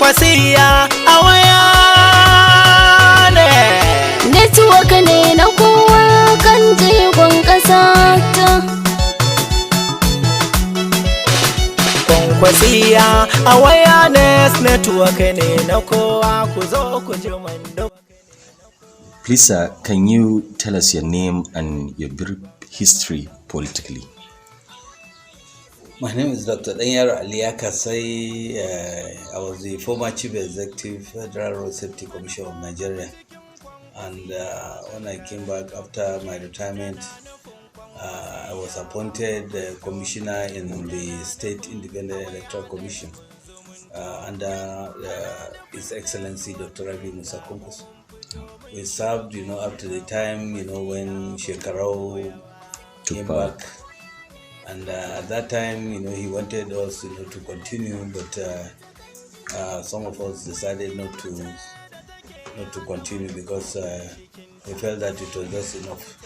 Kwankwasiyya a waya ne. Network ne na kowa kan jigon ƙasa ta. Kwankwasiyya a waya ne, network ne na kowa, ku zo ku ji mando. Please, can you tell us your name and your brief history politically? My name is Dr. Danyaro Ali Yakasai. I was the former Chief Executive, Federal Road Safety Commission of Nigeria. And when I came back after my retirement, I was appointed commissioner in the State Independent Electoral Commission under His Excellency Dr. Rabiu Musa Kwankwaso. We served, up to the time, when Shekarau came back. And at that time, he wanted us, to continue, but some of us decided not to continue because we felt that it was just enough.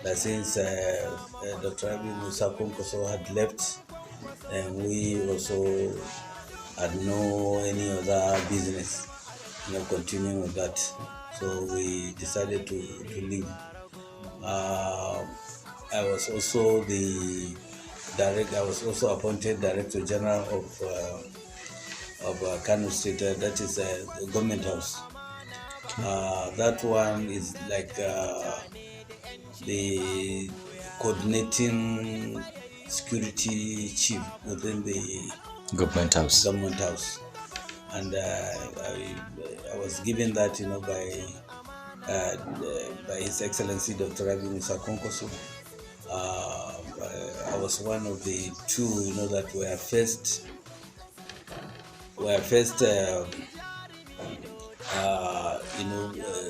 That since Dr. Rabiu Musa Kwankwaso had left, and we also had no any other business, continuing with that. So we decided to leave. I was also appointed Director General of Kano State. That is the government house. That one is like the coordinating security chief within the Government house. And I was given that, by His Excellency Dr. Rabiu Musa Kwankwaso. I was one of the two, that were first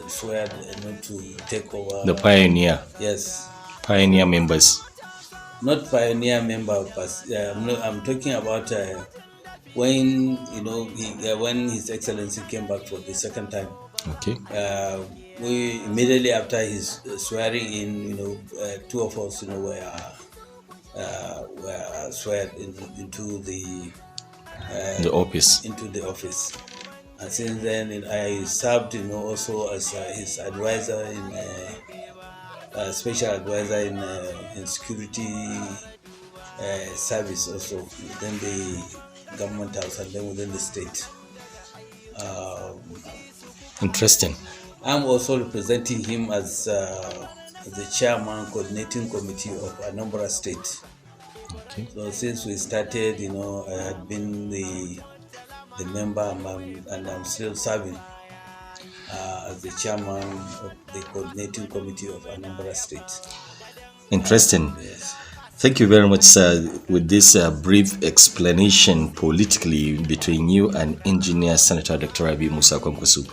swear, to take over. The pioneer. Yes. Pioneer members. Not pioneer member, but I'm talking about when when His Excellency came back for the second time. Okay. We immediately after his swearing in, two of us, were sworn into the office. And since then, I served, also as his advisor special advisor in security service, also within the government house and then within the state. Interesting. I'm also representing him as the chairman coordinating committee of Anambra State. Okay. So since we started, I had been the member and I'm still serving as the chairman of the coordinating committee of Anambra State. Interesting. Yes. Thank you very much, sir, with this brief explanation politically between you and Engineer Senator Dr. Rabiu Musa Kwankwaso.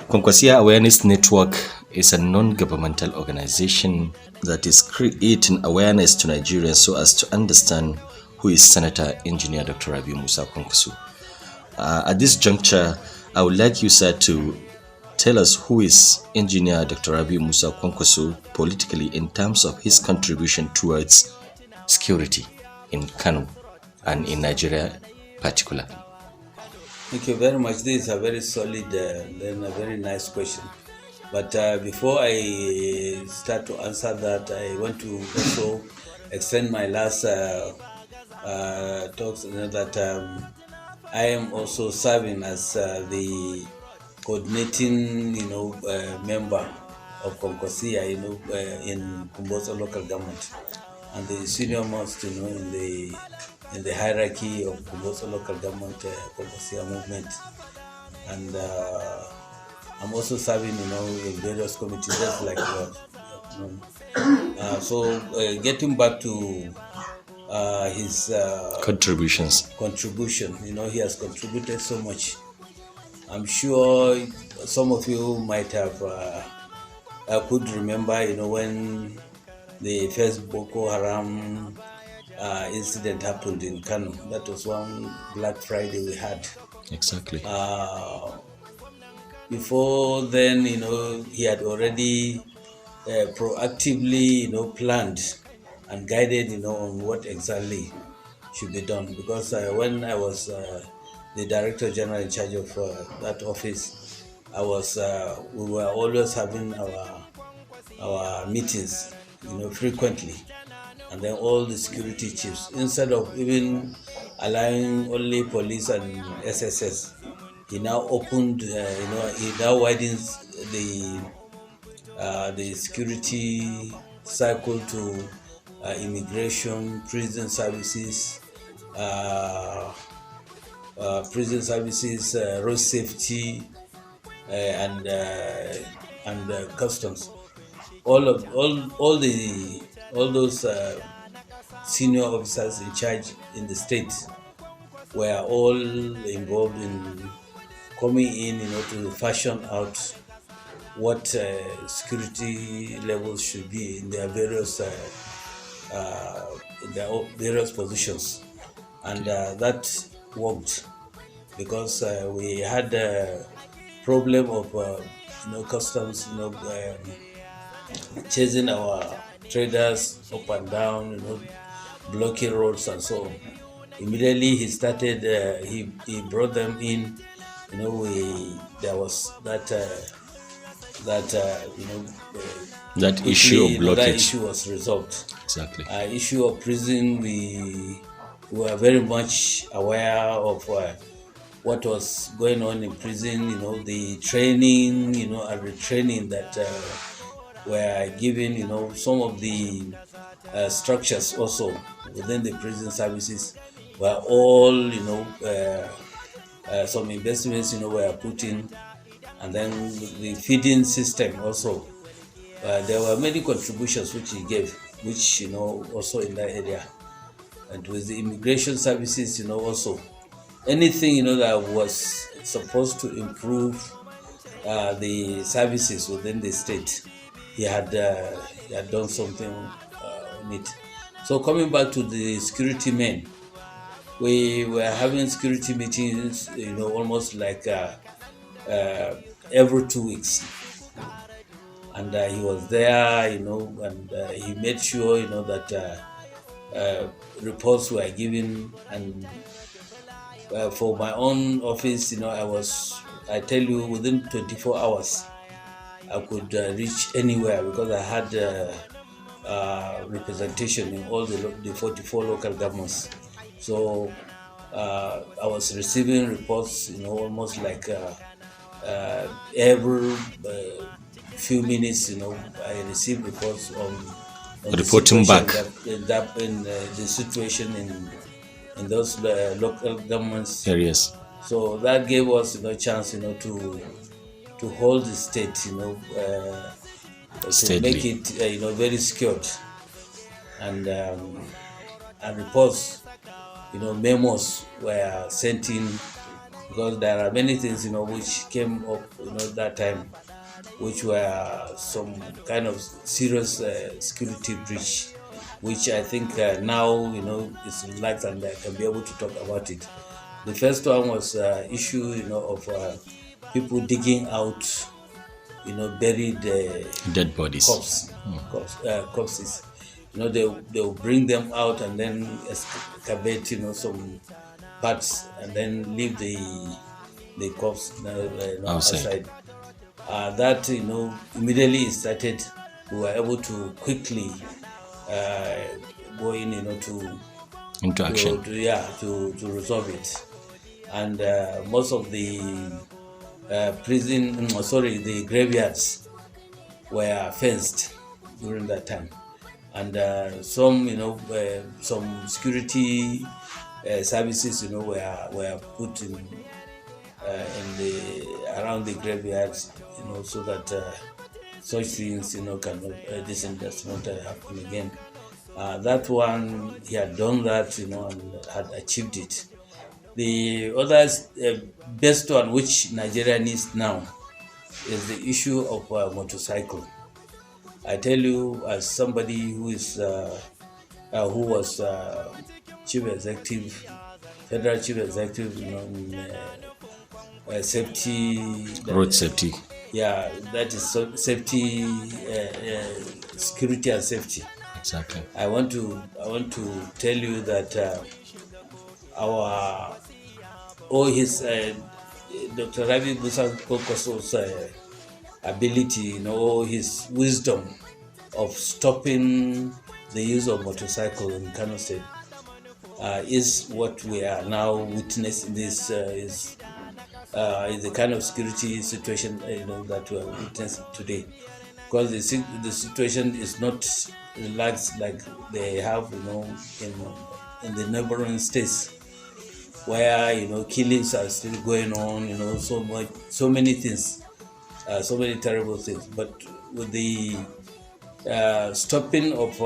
Kwankwasiyya Awareness Network is a non-governmental organization that is creating awareness to Nigerians so as to understand who is Senator Engineer Dr. Rabiu Musa Kwankwaso. At this juncture, I would like you, sir, to tell us who is Engineer Dr. Rabiu Musa Kwankwaso politically in terms of his contribution towards security in Kano and in Nigeria particularly. Thank you very much. This is a very solid and a very nice question. But before I start to answer that, I want to also extend my last talks that I am also serving as the coordinating, member of Kwankwasiyya, in Kumbotso local government, and the senior most, in the hierarchy of Kumbotso local government, Kwankwasiyya movement, and I'm also serving, in various committees, just like what. So getting back to his contribution, he has contributed so much. I'm sure some of you might have could remember, when the first Boko Haram incident happened in Kano. That was one Black Friday we had. Exactly. Before then, he had already proactively, planned and guided, on what exactly should be done. Because when I was the Director General in charge of that office, we were always having our meetings, frequently. And then all the security chiefs, instead of even allowing only police and SSS, he now opened, he now widens the security cycle to immigration, prison services, road safety, and customs. All those senior officers in charge in the state were all involved in coming in, to fashion out what security levels should be in their various positions, and that worked because we had a problem of customs, chasing our traders up and down, blocking roads and so on. Immediately he started, he brought them in. There was that issue of blockage. That issue was resolved. Exactly. Issue of prison, we were very much aware of what was going on in prison. The training, and the training that were given. Some of the structures also within the prison services were all, some investments, were put in, and then the feeding system also. There were many contributions which he gave, which, also in that area. And with the immigration services, also anything, that was supposed to improve the services within the state, he had done something on it. So coming back to the security men, we were having security meetings, almost like every 2 weeks. And he was there, and he made sure, that reports were given. And for my own office, I tell you, within 24 hours, I could reach anywhere because I had representation in all the 44 local governments. So I was receiving reports, almost like every few minutes, I received reports on reporting back in the situation in those local governments areas. So that gave us, chance, to hold the state, to make it, very secured, and reports, memos were sent in, because there are many things, which came up, that time, which were some kind of serious security breach, which I think now, is relaxed and I can be able to talk about it. The first one was issue, of people digging out, buried dead bodies, corpses. They'll bring them out and then excavate, some parts, and then leave the corpse outside. That, immediately started. We were able to quickly go in, into action. To resolve it. And most of the the graveyards were fenced during that time. And some security services, were put in around the graveyards, so that such things, cannot, this does not happen again. That one, he had done that, and had achieved it. The other best one, which Nigeria needs now, is the issue of motorcycle. I tell you, as somebody who was chief executive, federal chief executive, in safety, road safety. Yeah, that is safety, security and safety. Exactly. I want to tell you that our all his Dr. Rabiu Musa Kwankwaso's ability, his wisdom of stopping the use of motorcycle in Kano State is what we are now witnessing. This is the kind of security situation that we are witnessing today, because the situation is not relaxed like they have in the neighboring states, where killings are still going on, so many things, so many terrible things. But with the stopping of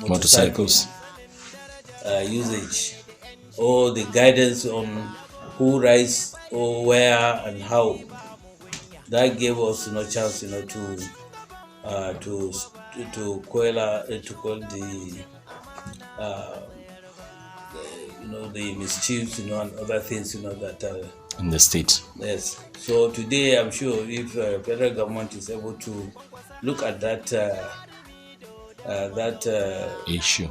Motorcycles. Usage, or the guidance on who rides or where and how, that gave us chance to quell the mischiefs and other things that in the state. Yes. So today, I'm sure if federal government is able to look at that issue,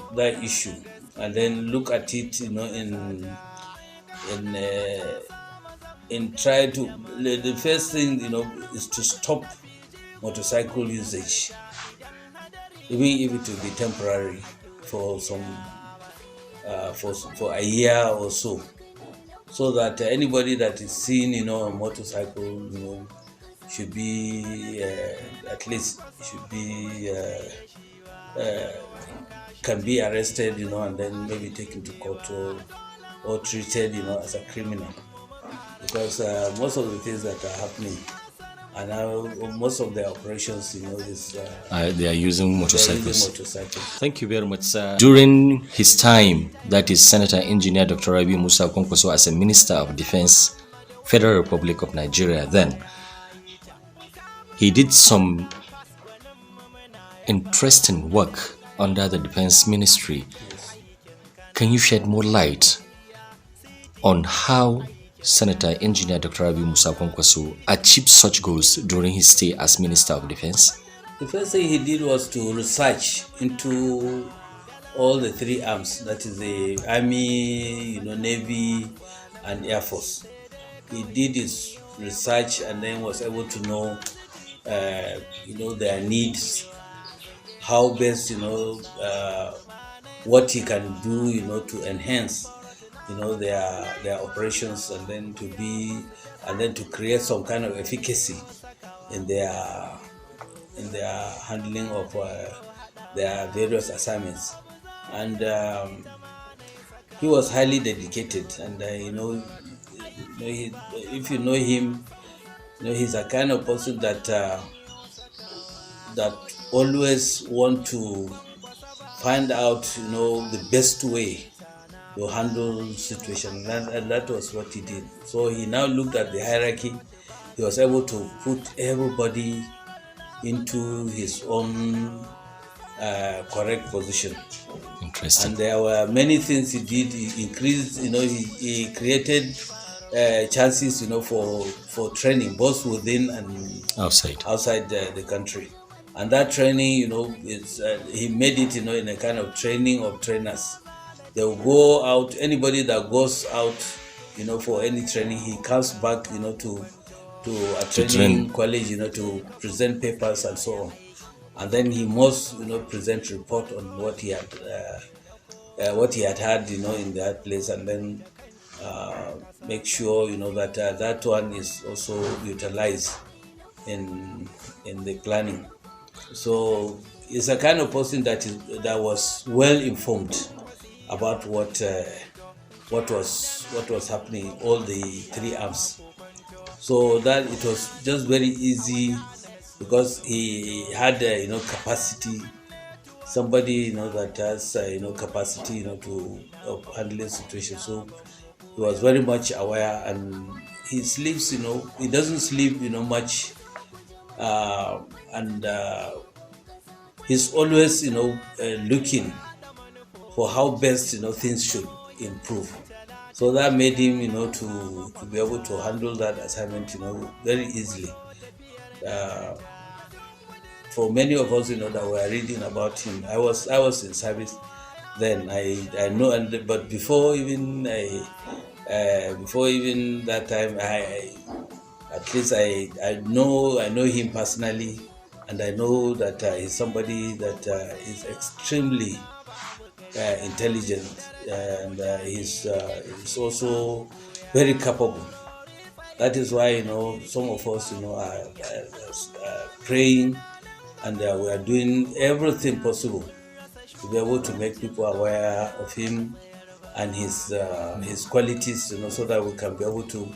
and then look at it, in try to, the first thing is to stop motorcycle usage, even if it will be temporary for some for a year or so. So that anybody that is seen, a motorcycle, should be at least can be arrested, and then maybe taken to court or treated, as a criminal. Because most of the things that are happening, and now most of the operations, they are using motorcycles. Thank you very much, sir. During his time, that is Senator Engineer Dr. Rabiu Musa Kwankwaso, as a Minister of Defense, Federal Republic of Nigeria, then he did some interesting work under the Defense Ministry. Yes. Can you shed more light on how Senator Engineer Dr. Rabiu Musa Kwankwaso achieved such goals during his stay as Minister of Defense? The first thing he did was to research into all the three arms, that is the Army, Navy, and Air Force. He did his research and then was able to know, their needs, how best, what he can do, to enhance, their operations, and then to create some kind of efficacy in their handling of their various assignments. And he was highly dedicated, and if you know him, he's a kind of person that always want to find out the best way to handle situation, and that was what he did. So he now looked at the hierarchy. He was able to put everybody into his own correct position. Interesting. And there were many things he did. He increased, he created chances, for training, both within and outside the country. And that training, he made it, in a kind of training of trainers. They will go out. Anybody that goes out, for any training, he comes back, to a training college, to present papers and so on. And then he must, present report on what he had had, in that place, and then make sure, that that one is also utilized in the planning. So he's a kind of person that was well informed about what was happening in all the three arms. So that it was just very easy, because he had capacity, somebody that has capacity to handling situations. So he was very much aware, and he sleeps, he doesn't sleep much, and he's always looking for how best things should improve. So that made him to be able to handle that assignment very easily. For many of us that were reading about him, I was in service, then I know, but before even that time, at least I know him personally, and I know that he's somebody that is extremely intelligent, and he's also very capable. That is why some of us are praying, and we are doing everything possible to be able to make people aware of him and his qualities, so that we can be able to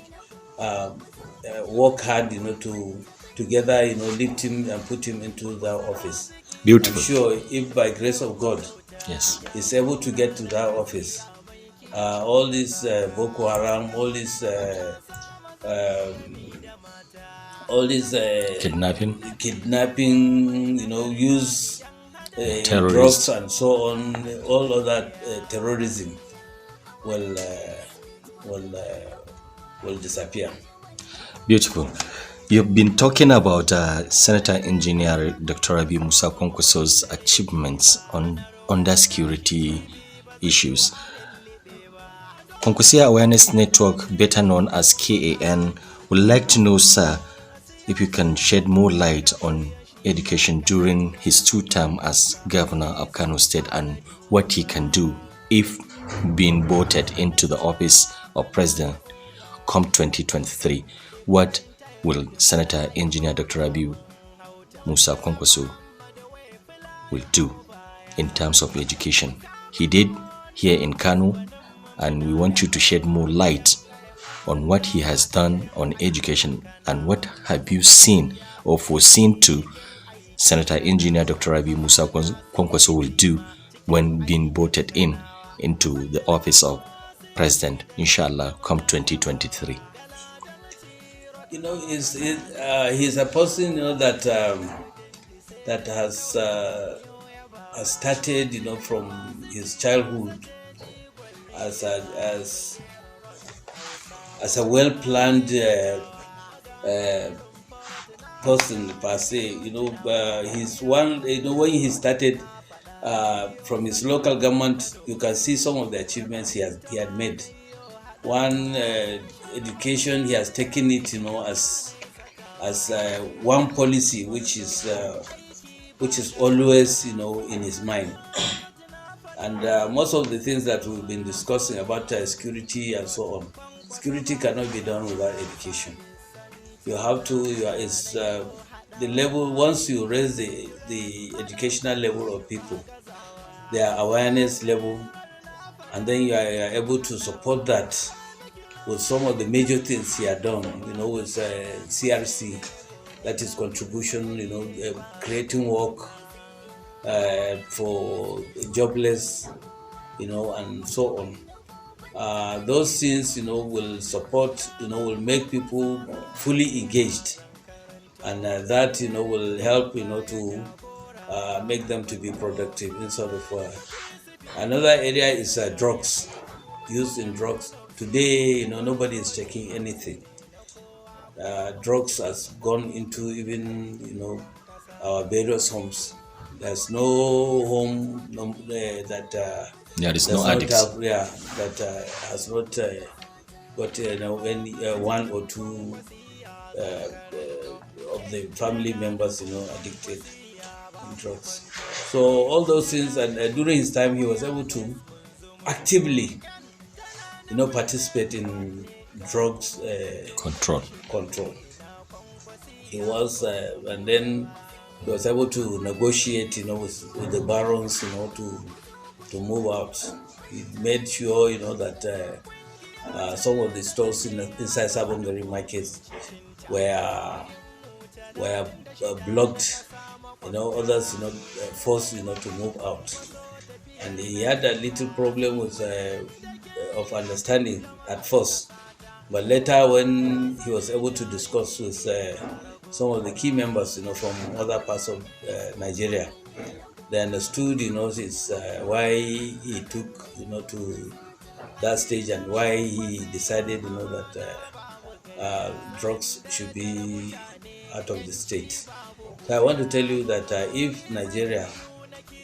work hard, to together, lift him and put him into the office. Beautiful. I'm sure if by grace of God, Yes. he's able to get to that office, all this Boko Haram, all this kidnapping, use drugs and so on, all of that terrorism will disappear. Beautiful. You've been talking about Senator Engineer Dr. Rabiu Musa Kwankwaso's achievements under security issues. Kwankwasiyya Awareness Network, better known as K.A.N, would like to know, sir, if you can shed more light on education during his 2 terms as governor of Kano State and what he can do if being voted into the office of president come 2023. What will Senator Engineer Dr. Rabiu Musa Kwankwaso will do in terms of education? He did here in Kano, and we want you to shed more light on what he has done on education and what have you seen or foreseen to Senator Engineer Dr. Rabiu Musa Kwankwaso will do when being voted into the office of president, inshallah, come 2023. He's a person that has started from his childhood as a well-planned person per se. He's one. When he started from his local government, you can see some of the achievements he had made. One, education, he has taken it, as one policy which is always, in his mind. And most of the things that we've been discussing about security and so on, security cannot be done without education. You have to. The level, once you raise the educational level of people, their awareness level, and then you are able to support that with some of the major things he had done, with CRC, that is contribution, creating work for jobless, and so on. Those things, will support, will make people fully engaged, and that, will help, to make them to be productive instead of. Another area is drugs, use in drugs. Today, nobody is checking anything. Drugs has gone into even, our various homes. There's no home that there is no addicts. That has not got any one or two of the family members, addicted in drugs. So all those things, and during his time, he was able to actively, participate in drugs control. He was, and then he was able to negotiate, with the barons, to move out. He made sure, that some of the stores inside Sabongari markets were blocked. Others, forced, to move out. And he had a little problem with of understanding at first, but later when he was able to discuss with some of the key members, from other parts of Nigeria, they understood, why he took, to that stage, and why he decided, that drugs should be out of the state. So I want to tell you that if Nigeria,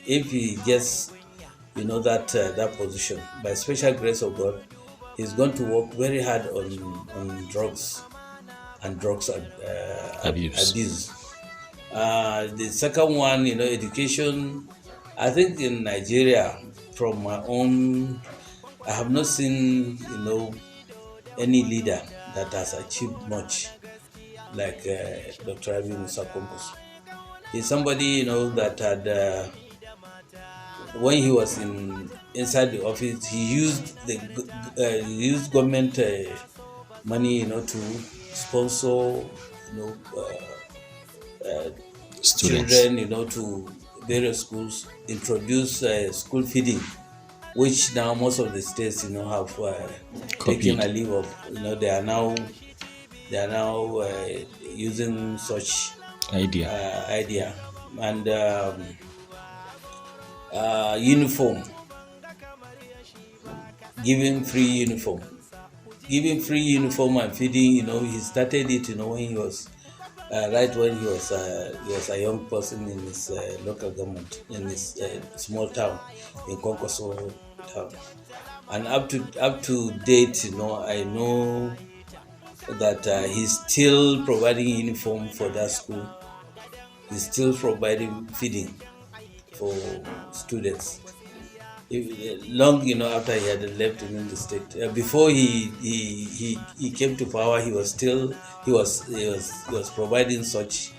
if he gets that position. By special grace of God, he's going to work very hard on drugs and drugs abuse. The second one, education. I think in Nigeria, from my own, I have not seen, any leader that has achieved much like Dr. Rabiu Musa Kwankwaso. He's somebody, that had, when he was inside the office, he used government money, to sponsor, Students. children, to various schools, introduce school feeding, which now most of the states, have taken a leave of. They are now using such idea and uniform, giving free uniform and feeding. He started it, when he was right when he was a young person in his local government, in his small town in Kwankwasiyya town, and up to date, I know that he's still providing uniform for that school. He's still providing feeding for students. Long, after he had left in the state, before he came to power, he was providing such.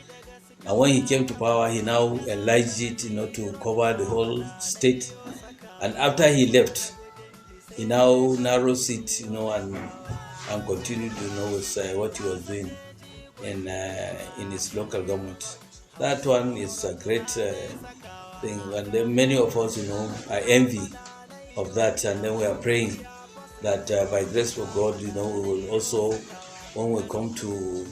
And when he came to power, he now enlarged it, to cover the whole state. And after he left, he now narrows it, and continued, with what he was doing in his local government. That one is a great thing, and then many of us, are envy of that, and then we are praying that by grace of God, we will also, when we come to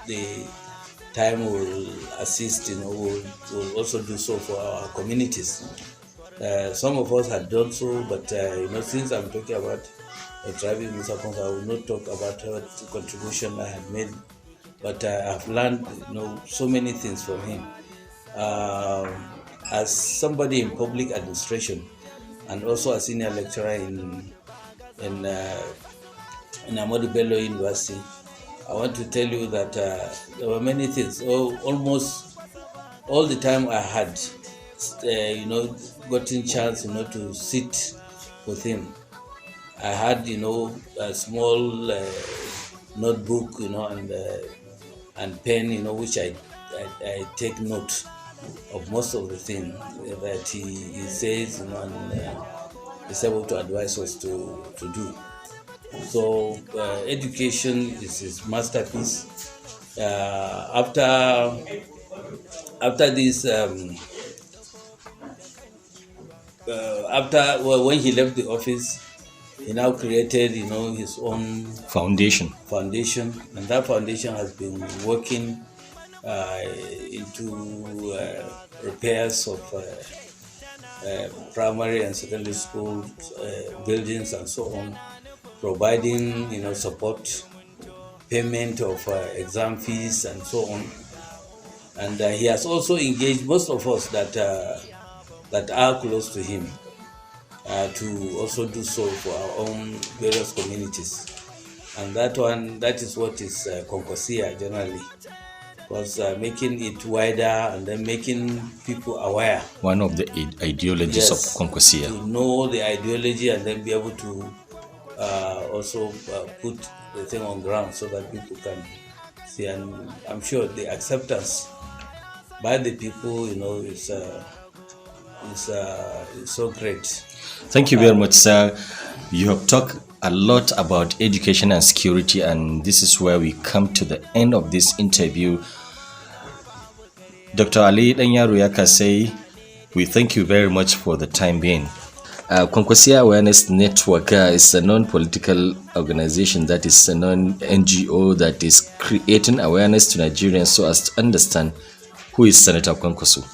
the time, we'll assist, we'll also do so for our communities. Some of us had done so, but since I'm talking about Rabiu Musa Kwankwaso, I will not talk about what contribution I had made, but I've learned, so many things from him. As somebody in public administration and also a senior lecturer in Ahmadu Bello University, I want to tell you that there were many things. Almost all the time I had, gotten chance, to sit with him. I had, a small notebook, and pen, which I take note of most of the things that he says, and is able to advise us to do. So education is his masterpiece. After this, when he left the office, he now created, his own foundation, and that foundation has been working into repairs of primary and secondary school buildings and so on, providing, support, payment of exam fees and so on. And he has also engaged most of us that are close to him to also do so for our own various communities. And that is what is Kwankwasiyya generally, was making it wider and then making people aware. One of the ideologies of Kwankwasiyya. To know the ideology and then be able to also put the thing on ground so that people can see. And I'm sure the acceptance by the people, is so great. Thank you very much, sir. You have talked a lot about education and security, and this is where we come to the end of this interview. Dr. Ali Danyaro Ali Yakasai, we thank you very much for the time being. Kwankwasiyya Awareness Network is a non-political organization, that is a non-NGO that is creating awareness to Nigerians so as to understand who is Senator Kwankwaso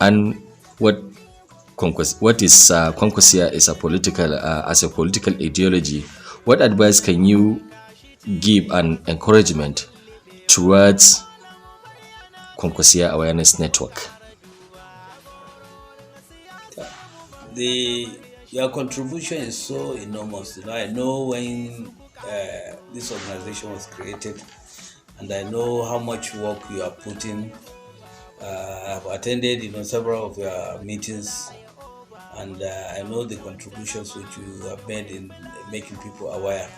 and what is Kwankwasiyya is as a political ideology. What advice can you give and encouragement towards Kwankwasiyya Awareness Network? Your contribution is so enormous. I know when this organization was created, and I know how much work you are putting. I've attended, several of your meetings, and I know the contributions which you have made in making people aware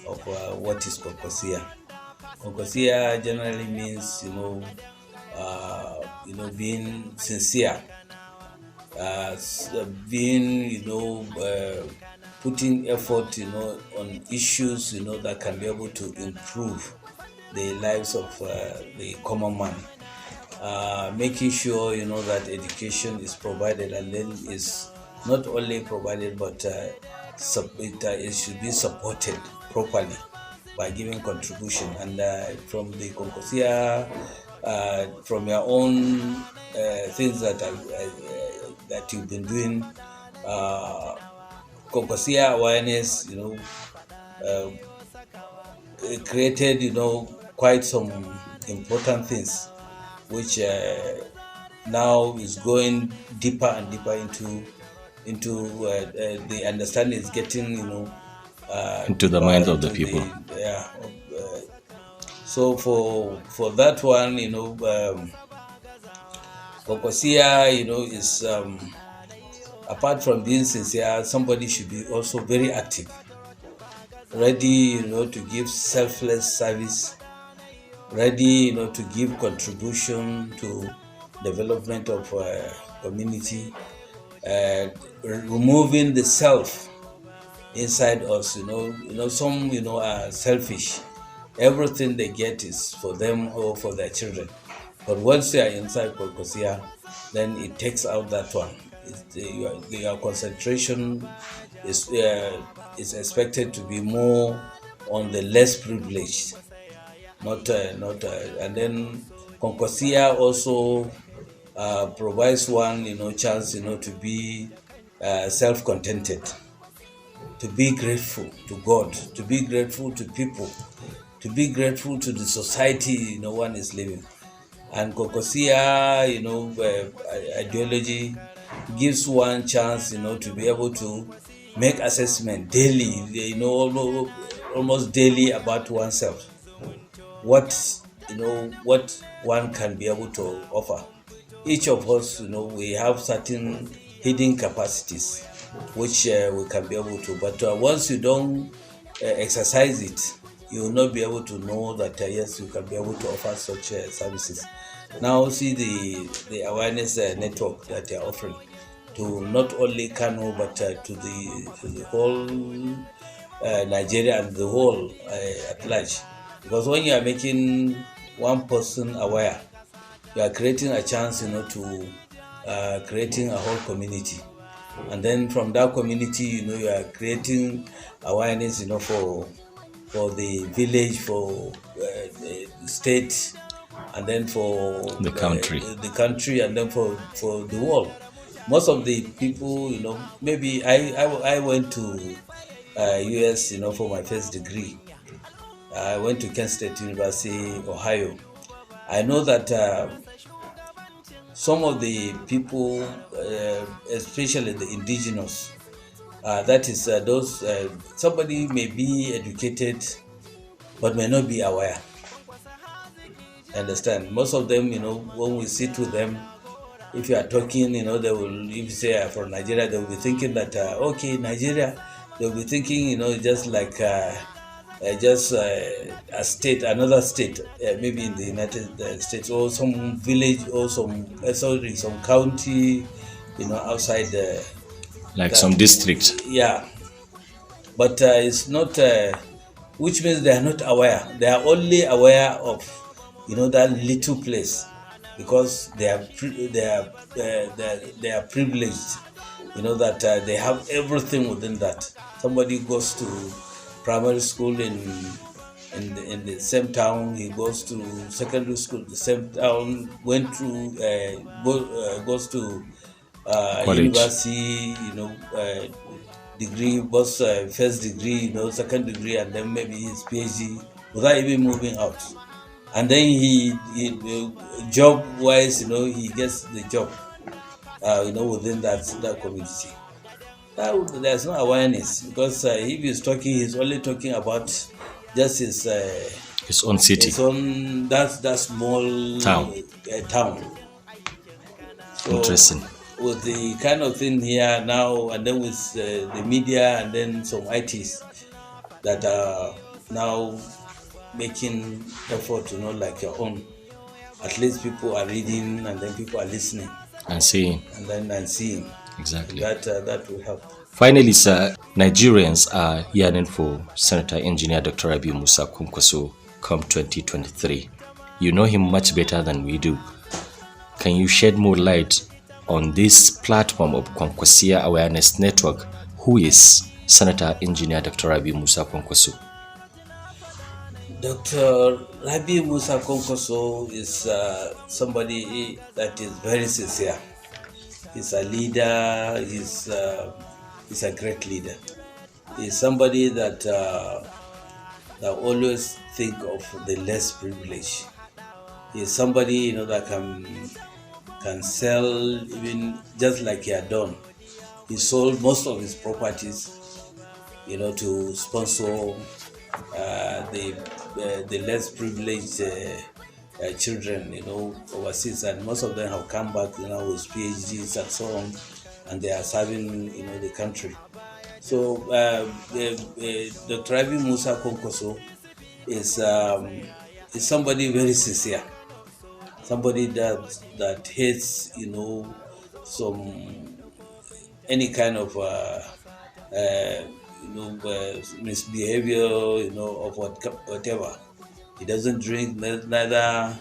of what is Kwankwasiyya. Kwankwasiyya generally means, being sincere, being, putting effort, on issues, that can be able to improve the lives of the common man. Making sure, that education is provided, and then is not only provided, but it should be supported properly by giving contribution. And from the Kwankwasiyya, from your own things that you've been doing, Kwankwasiyya awareness, it created, quite some important things, which now is going deeper and deeper into the understanding is getting, into the minds of the people. So for that one, Kwankwasiyya, is apart from being sincere, somebody should be also very active, ready, to give selfless service, ready, to give contribution to development of community, removing the self inside us. Some are selfish. Everything they get is for them or for their children. But once they are inside Kwankwasiyya, then it takes out that one. Your concentration is expected to be more on the less privileged, and then Kwankwasiyya also provides one, chance, to be self-contented, to be grateful to God, to be grateful to people, to be grateful to the society one is living. And Kwankwasiyya, ideology gives one chance, to be able to make assessment daily, almost daily about oneself. What one can be able to offer. Each of us, we have certain hidden capacities which we can be able to. But once you don't exercise it, you will not be able to know that yes, you can be able to offer such services. Now see the awareness network that they are offering to not only Kano, but to the whole Nigeria and the whole at large. Because when you are making one person aware, you are creating a chance, to creating a whole community. And then from that community, you are creating awareness, for the village, for the state, and then for the country, and then for the world. Most of the people, maybe I went to US, for my first degree. I went to K.A.N State University, Ohio. I know that some of the people, especially the indigenous, that is those, somebody may be educated but may not be aware. Understand? Most of them, when we sit with them, if you are talking, they will, if you say from Nigeria, they will be thinking that, okay, Nigeria, they will be thinking, just like just a state, another state, maybe in the United States, or some village, or some county, outside like some district. Yeah, but it's not, which means they are not aware. They are only aware of, that little place, because they are privileged. That they have everything within that. Somebody goes to primary school in the same town, he goes to secondary school in the same town, went through goes to university, degree, both first degree, second degree, and then maybe his PhD without even moving out. And then he job wise, he gets the job. within that community. There's no awareness because if he's talking, he's only talking about just His own city. his own that small town. So Interesting. with the kind of thing here now, and then with the media, and then some ITs that are now making effort to know like your own. At least people are reading, and then people are listening And seeing. and seeing. Exactly. That will help. Finally, sir, Nigerians are yearning for Senator Engineer Dr. Rabiu Musa Kwankwaso come 2023. You know him much better than we do. Can you shed more light on this platform of Kwankwasiyya Awareness Network? Who is Senator Engineer Dr. Rabiu Musa Kwankwaso? Dr. Rabiu Musa Kwankwaso is somebody that is very sincere. He's a leader. He's a great leader. He's somebody that always think of the less privileged. He's somebody that can sell even just like he had done. He sold most of his properties, to sponsor the less privileged children, overseas, and most of them have come back, with PhDs and so on, and they are serving, the country. So Dr. Rabiu Musa Kwankwaso is somebody very sincere, somebody that hates, any kind of misbehavior, of whatever. He doesn't drink, neither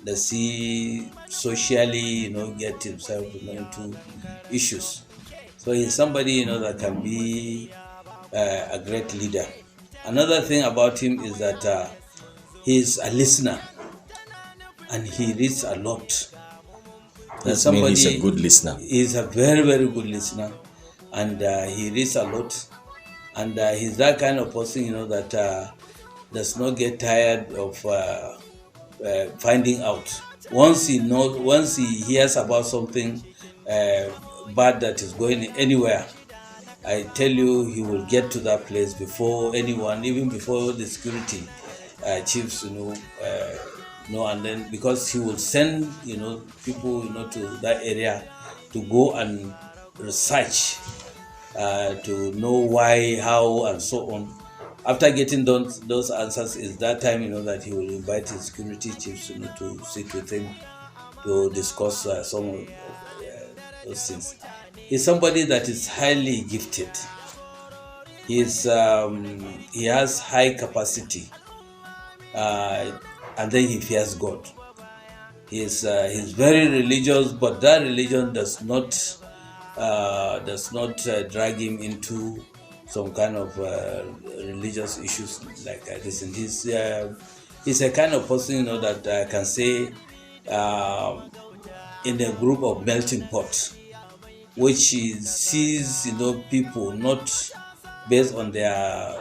does he socially, get himself into issues. So he's somebody, that can be a great leader. Another thing about him is that he's a listener and he reads a lot. That means he's a good listener. He's a very, very good listener, and he reads a lot. And he's that kind of person, that does not get tired of finding out. Once he hears about something bad that is going anywhere, I tell you, he will get to that place before anyone, even before the security chiefs, and then because he will send, people, to that area to go and research. To know why, how, and so on. After getting those answers, is that time that he will invite his security chiefs to sit with him to discuss some of those things. He's somebody that is highly gifted. He has high capacity, and then he fears God. He's very religious, but that religion does not drag him into some kind of religious issues like this. And he's a kind of person, that I can say in a group of melting pot, which he sees, people not based on their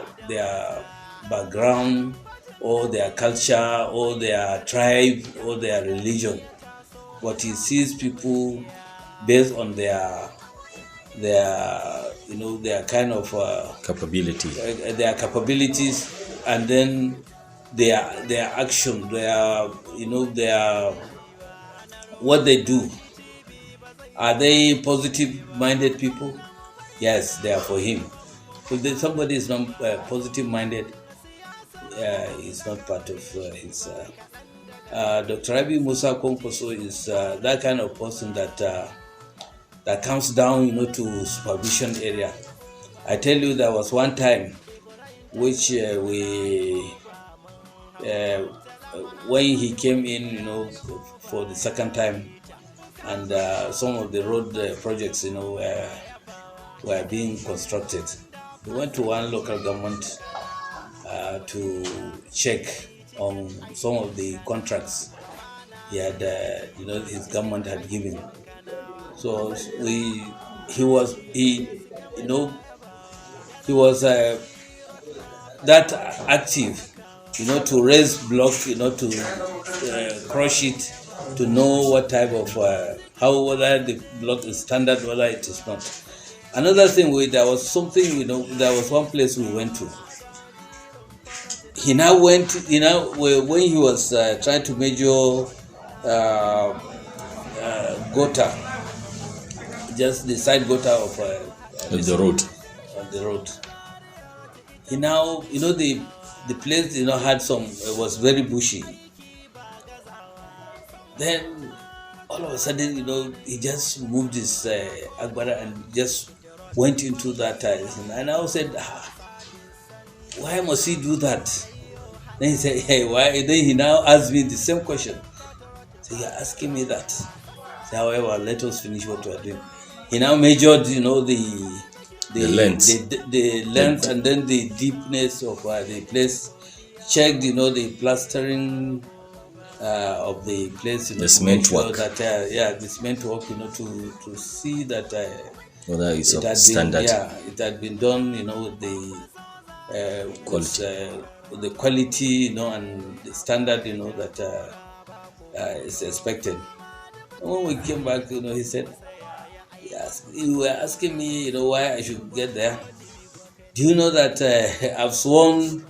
background or their culture or their tribe or their religion, but he sees people based on their kind of capability, their capabilities, and then their action, their what they do. Are they positive-minded people? Yes, they are for him. If somebody is not positive-minded, it's not part of his. Dr. Rabiu Musa Kwankwaso is that kind of person that comes down, to supervision area. I tell you, there was one time which when he came in, for the second time, and some of the road projects, were being constructed. We went to one local government to check on some of the contracts he had, his government had given. So he was that active, to raise block, to crush it, to know what type of how whether the block is standard, whether it is not. Another thing, there was something, there was one place we went to. He now went, when he was trying to measure gutter, just the side gutter of the road. On the road. He now, the place, had some, was very bushy. Then all of a sudden, he just moved his agbada and just went into that. And I said, why must he do that? Then he said, hey, why? Then he now asked me the same question. So you're asking me that. So, however, let us finish what we are doing. He now measured, the length, the length, and then the deepness of the place. Checked, the plastering of the place. The cement work. That, the cement work. To see that whether it's of standard. It had been done. With the quality. With the quality, and the standard, that is expected. And when we came back, he said, you were asking me, why I should get there. Do you know that I've sworn,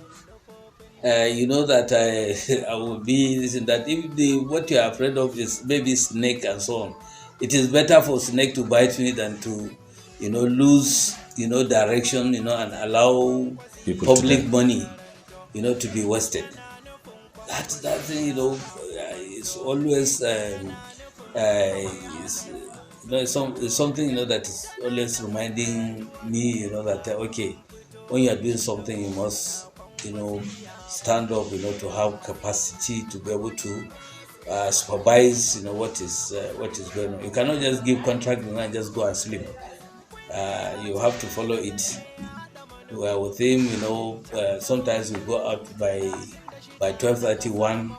that I will be this and that. If what you are afraid of is maybe snake and so on, it is better for snake to bite me than to, lose, direction, and allow people public money, to be wasted. That thing, is always it's something that is always reminding me, that okay, when you are doing something, you must stand up, to have capacity to be able to supervise, what is going on. You cannot just give contract and just go and sleep. You have to follow it. With him, sometimes we go out by 12:31,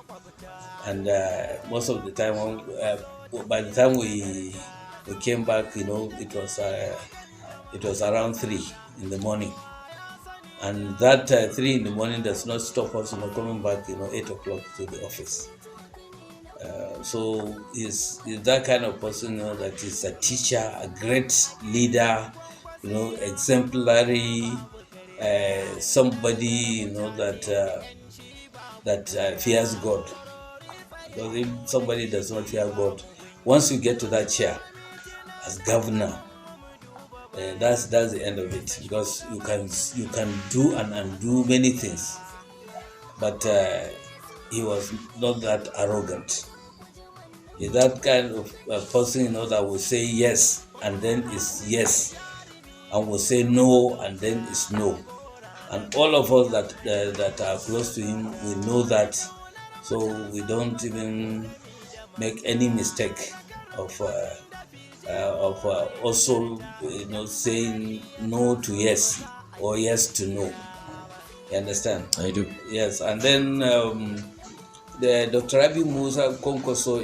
and most of the time, by the time we came back, it was around 3 in the morning, and that 3 in the morning does not stop us, coming back, 8 o'clock to the office. So he's that kind of person, that is a teacher, a great leader, exemplary. Somebody that fears God. Because if somebody does not fear God, once you get to that chair as governor, that's the end of it. Because you can do and undo many things, but he was not that arrogant. He's that kind of person, that will say yes and then is yes, and will say no and then is no. And all of us that are close to him, we know that, so we don't even make any mistake of also saying no to yes or yes to no. You understand? I do. Yes, and then the Dr. Rabiu Musa Kwankwaso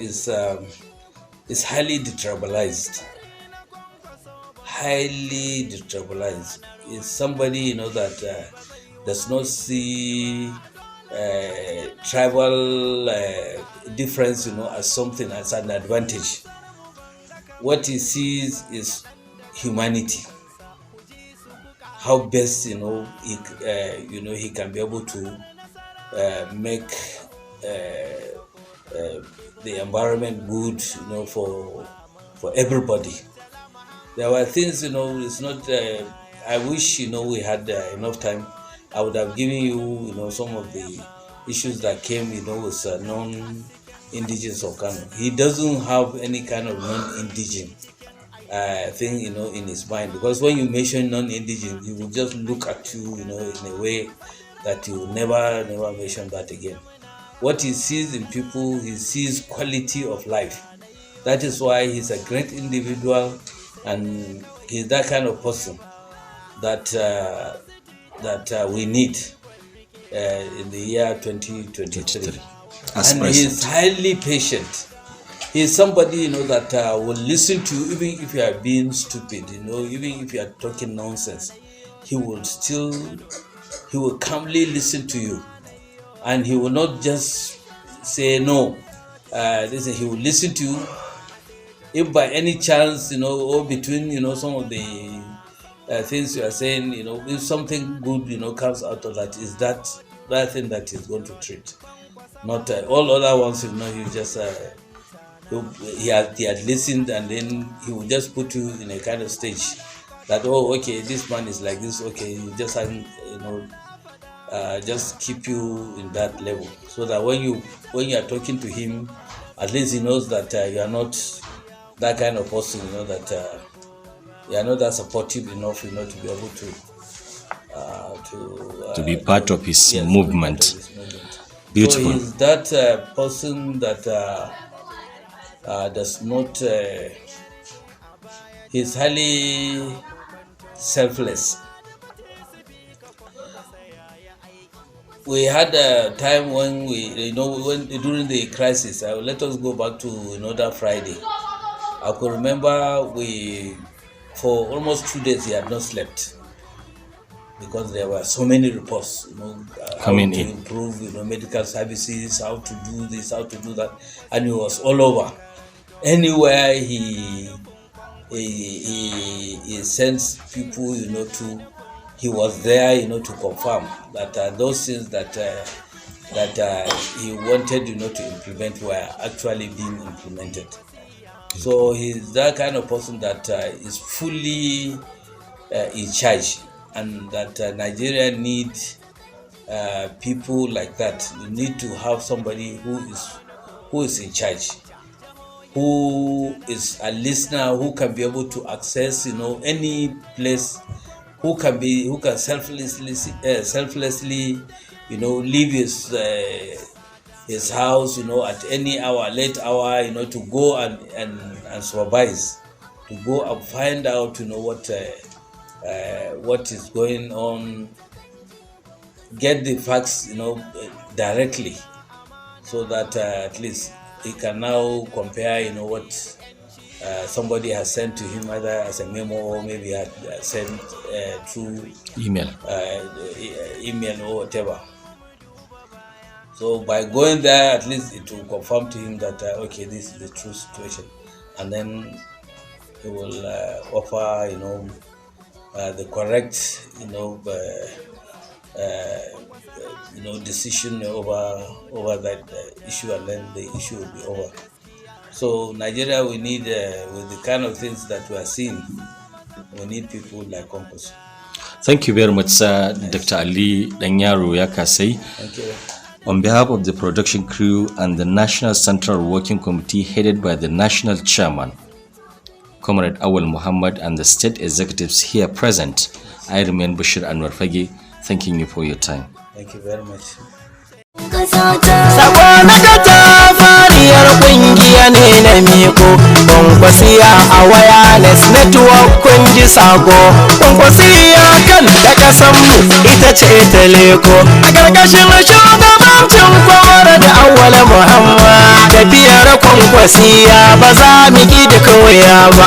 is highly detribalized. Highly detribalized. It's somebody that does not see tribal difference as something, as an advantage. What he sees is humanity. How best he can be able to make the environment good, for everybody. There were things, it's not. I wish, we had enough time. I would have given you, some of the issues that came, with non-indigenous of Kano. He doesn't have any kind of non-indigenous thing, in his mind. Because when you mention non-indigenous, he will just look at you, in a way that you will never mention that again. What he sees in people, he sees quality of life. That is why he's a great individual, and he's that kind of person that we need in the year 2023. And he's highly patient. He's somebody that will listen to you even if you are being stupid, even if you are talking nonsense. He will calmly listen to you, and he will not just say no. Listen, he will listen to you, if by any chance, or between, some of the things you are saying, if something good, comes out of that, is that thing that he's going to treat. Not all other ones, you just, he had listened, and then he will just put you in a kind of stage that, oh, okay, this man is like this, okay, you just hasn't, just keep you in that level, so that when you are talking to him, at least he knows that you are not that kind of person, that you are not that supportive enough, to be able to be part of his movement. Beautiful. So he's that person that does not. He's highly selfless. We had a time when when during the crisis. Let us go back to that Friday. I could remember for almost 2 days he had not slept, because there were so many reports, coming how to in, improve, medical services, how to do this, how to do that, and he was all over. Anywhere he sends people, to, he was there, to confirm that those things that he wanted, to implement were actually being implemented. So he's that kind of person that is fully in charge, and that Nigeria needs people like that. We need to have somebody who is in charge, who is a listener, who can be able to access any place, who can selflessly leave his house at any hour, late hour, to go and supervise, to go and find out what is going on, get the facts directly, so that at least he can now compare what somebody has sent to him, either as a memo or maybe had sent through email or whatever. So by going there, at least it will confirm to him that okay, this is the true situation, and then he will offer the correct decision over that issue, and then the issue will be over. So Nigeria, we need with the kind of things that we are seeing, we need people like Kwankwaso. Thank you very much, sir. Dr. Ali Danyaro Yakasai. Thank you. On behalf of the production crew and the National Central Working Committee headed by the National Chairman, Comrade Awal Muhammad, and the state executives here present, I remain Bashir Anwar Fage, thanking you for your time. Thank you very much. Sako na kata fariyar kungiya ne na miko Kwankwasiyya a wireless network kun ji sako Kwankwasiyya kan da kasanmu ita ce ta leko a ƙarƙashin shugabancin kwamar da Awal Muhammad tafiyar Kwankwasiyya ba za mu ki da koya ba.